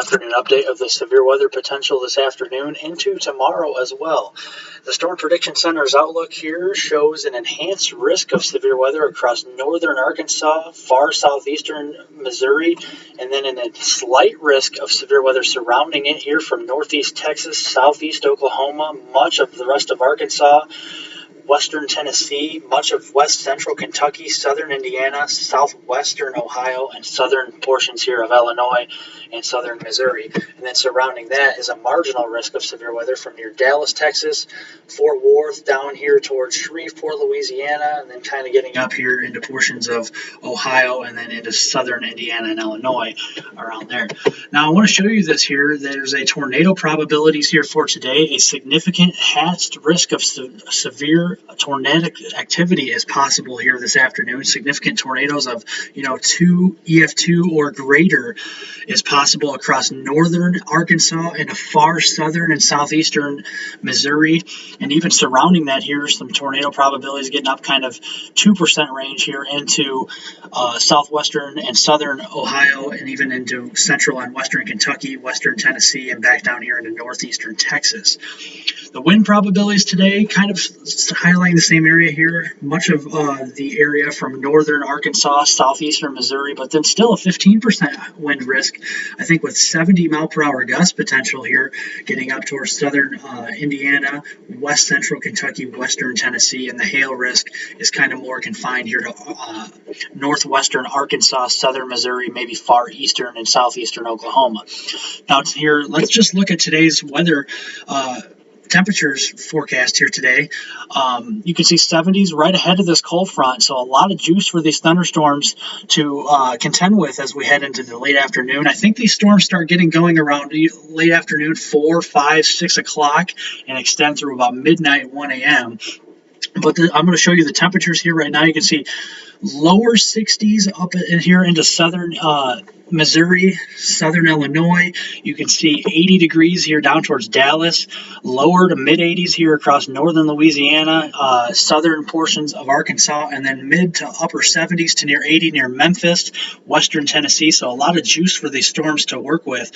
afternoon update of the severe weather potential this afternoon into tomorrow as well. The Storm Prediction Center's outlook here shows an enhanced risk of severe weather across northern Arkansas, far southeastern Missouri, and then a slight risk of severe weather surrounding it here from northeast Texas, southeast Oklahoma, much of the rest of Arkansas, western Tennessee, much of west central Kentucky, southern Indiana, southwestern Ohio, and southern portions here of Illinois and southern Missouri. And then surrounding that is a marginal risk of severe weather from near Dallas, Texas, Fort Worth, down here towards Shreveport, Louisiana, and then kind of getting up here into portions of Ohio and then into southern Indiana and Illinois around there. Now, I want to show you this here. There's a tornado probabilities here for today. A significant hatched risk of severe tornadic activity is possible here this afternoon. Significant tornadoes of 2 EF2 or greater is possible across northern Arkansas and a far southern and southeastern Missouri, and even surrounding that here, some tornado probabilities getting up kind of 2% range here into southwestern and southern Ohio, and even into central and western Kentucky, western Tennessee, and back down here into northeastern Texas. The wind probabilities today kind of highlighting the same area here, much of the area from northern Arkansas, southeastern Missouri, but then still a 15% wind risk, I think, with 70 mile per hour gust potential here, getting up towards southern Indiana, west central Kentucky, western Tennessee, and the hail risk is kind of more confined here to northwestern Arkansas, southern Missouri, maybe far eastern and southeastern Oklahoma. Now here, let's just look at today's weather temperatures forecast here today. You can see 70s right ahead of this cold front, so a lot of juice for these thunderstorms to contend with as we head into the late afternoon. I think these storms start getting going around late afternoon, 4, 5, 6 o'clock, and extend through about midnight, 1 a.m. But I'm going to show you the temperatures here right now. You can see lower 60s up in here into southern Missouri, southern Illinois. You can see 80 degrees here down towards Dallas, lower to mid 80s here across northern Louisiana, southern portions of Arkansas, and then mid to upper 70s to near 80 near Memphis, western Tennessee. So a lot of juice for these storms to work with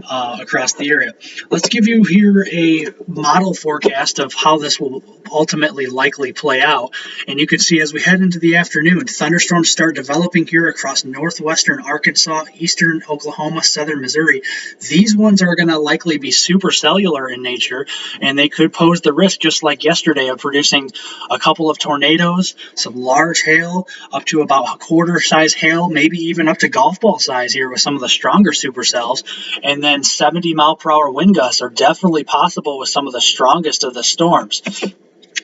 across the area. Let's give you here a model forecast of how this will ultimately likely play out. And you can see as we head into the afternoon, thunderstorms start developing here across northwestern Arkansas, eastern Oklahoma, southern Missouri. These ones are going to likely be supercellular in nature, and they could pose the risk, just like yesterday, of producing a couple of tornadoes, some large hail, up to about a quarter size hail, maybe even up to golf ball size here with some of the stronger supercells. And then 70 mile per hour wind gusts are definitely possible with some of the strongest of the storms.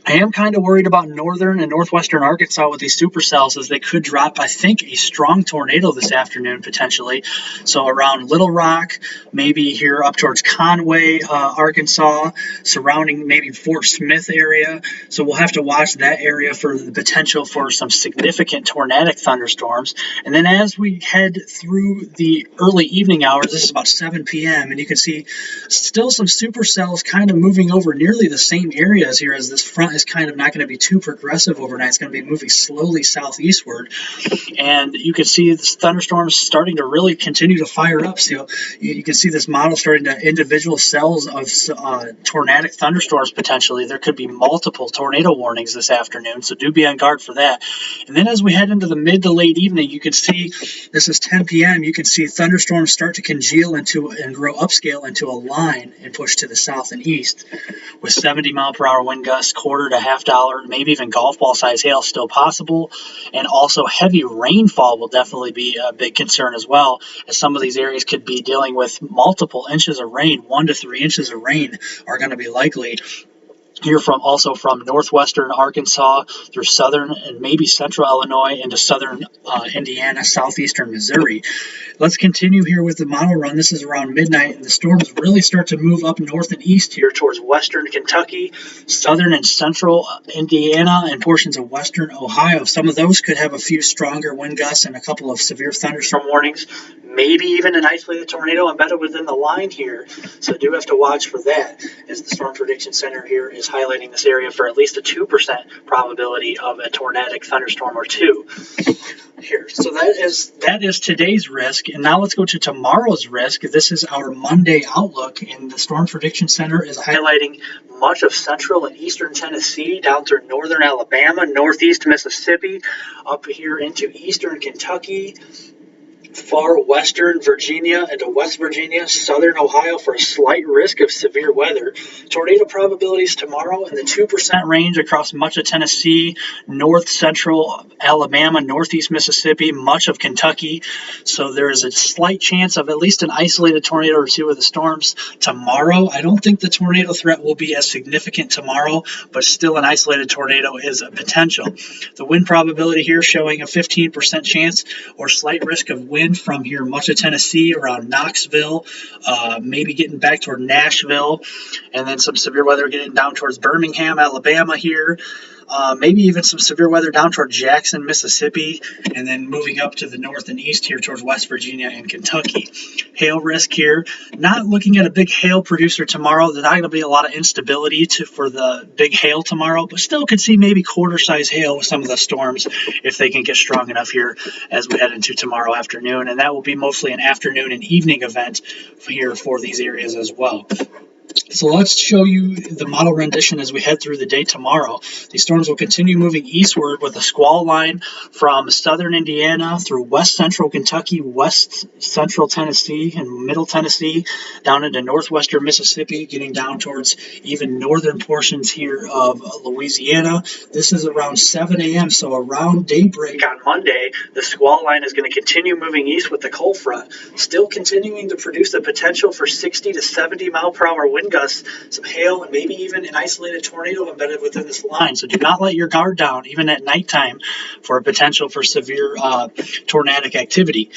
I am kind of worried about northern and northwestern Arkansas with these supercells, as they could drop, I think, a strong tornado this afternoon potentially. So around Little Rock, maybe here up towards Conway, Arkansas, surrounding maybe Fort Smith area. So we'll have to watch that area for the potential for some significant tornadic thunderstorms. And then as we head through the early evening hours, this is about 7 p.m., and you can see still some supercells kind of moving over nearly the same areas here, as this front is kind of not going to be too progressive overnight. It's going to be moving slowly southeastward, and you can see this thunderstorms starting to really continue to fire up. So you can see this model starting to individual cells of tornadic thunderstorms potentially. There could be multiple tornado warnings this afternoon, so do be on guard for that. And then as we head into the mid to late evening, you can see this is 10 p.m. You can see thunderstorms start to congeal into and grow upscale into a line and push to the south and east with 70 mile per hour wind gusts, quarter to $50, maybe even golf ball size hail still possible. And also heavy rainfall will definitely be a big concern as well, as some of these areas could be dealing with multiple inches of rain. 1 to 3 inches of rain are going to be likely here from northwestern Arkansas through southern and maybe central Illinois into southern Indiana, southeastern Missouri. Let's continue here with the model run. This is around midnight, and the storms really start to move up north and east here towards western Kentucky, southern and central Indiana, and portions of western Ohio. Some of those could have a few stronger wind gusts and a couple of severe thunderstorm warnings, maybe even an isolated tornado embedded within the line here. So do have to watch for that, as the Storm Prediction Center here is highlighting this area for at least a 2% probability of a tornadic thunderstorm or two. Here, so that is today's risk, and now let's go to tomorrow's risk. This is our Monday outlook, and the Storm Prediction Center is highlighting much of central and eastern Tennessee, down through northern Alabama, northeast Mississippi, up here into eastern Kentucky, far western Virginia into West Virginia, southern Ohio for a slight risk of severe weather. Tornado probabilities tomorrow in the 2% range across much of Tennessee, north central Alabama, northeast Mississippi, much of Kentucky. So there is a slight chance of at least an isolated tornado or two with the storms tomorrow. I don't think the tornado threat will be as significant tomorrow, but still an isolated tornado is a potential. The wind probability here showing a 15% chance or slight risk of wind from here much of Tennessee around Knoxville, maybe getting back toward Nashville, and then some severe weather getting down towards Birmingham, Alabama here. Maybe even some severe weather down toward Jackson, Mississippi, and then moving up to the north and east here towards West Virginia and Kentucky. Hail risk here. Not looking at a big hail producer tomorrow. There's not going to be a lot of instability for the big hail tomorrow, but still could see maybe quarter-size hail with some of the storms if they can get strong enough here as we head into tomorrow afternoon. And that will be mostly an afternoon and evening event here for these areas as well. So let's show you the model rendition as we head through the day tomorrow. These storms will continue moving eastward with a squall line from southern Indiana through west central Kentucky, west central Tennessee, and middle Tennessee, down into northwestern Mississippi, getting down towards even northern portions here of Louisiana. This is around 7 a.m., so around daybreak on Monday, the squall line is going to continue moving east with the cold front, still continuing to produce the potential for 60 to 70 mile per hour wind gusts, some hail, and maybe even an isolated tornado embedded within this line. So do not let your guard down, even at nighttime, for a potential for severe tornadic activity.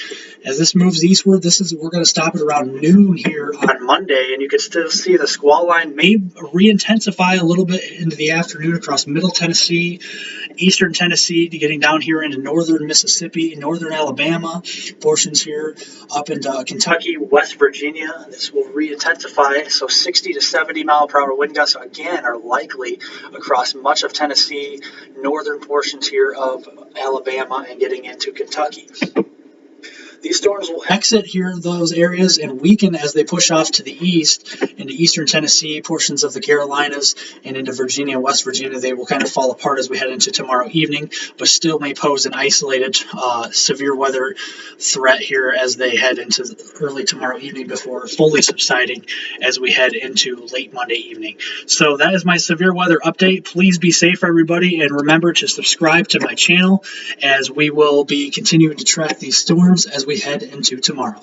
As this moves eastward, we're going to stop at around noon here on Monday, and you can still see the squall line may re-intensify a little bit into the afternoon across middle Tennessee, eastern Tennessee, getting down here into northern Mississippi, northern Alabama, portions here up into Kentucky, West Virginia. This will re-intensify, so 60 to 70 mile per hour wind gusts again are likely across much of Tennessee, northern portions here of Alabama, and getting into Kentucky. These storms will exit here those areas and weaken as they push off to the east into eastern Tennessee, portions of the Carolinas, and into Virginia and West Virginia. They will kind of fall apart as we head into tomorrow evening, but still may pose an isolated severe weather threat here as they head into early tomorrow evening before fully subsiding as we head into late Monday evening. So that is my severe weather update. Please be safe, everybody, and remember to subscribe to my channel as we will be continuing to track these storms as we head into tomorrow.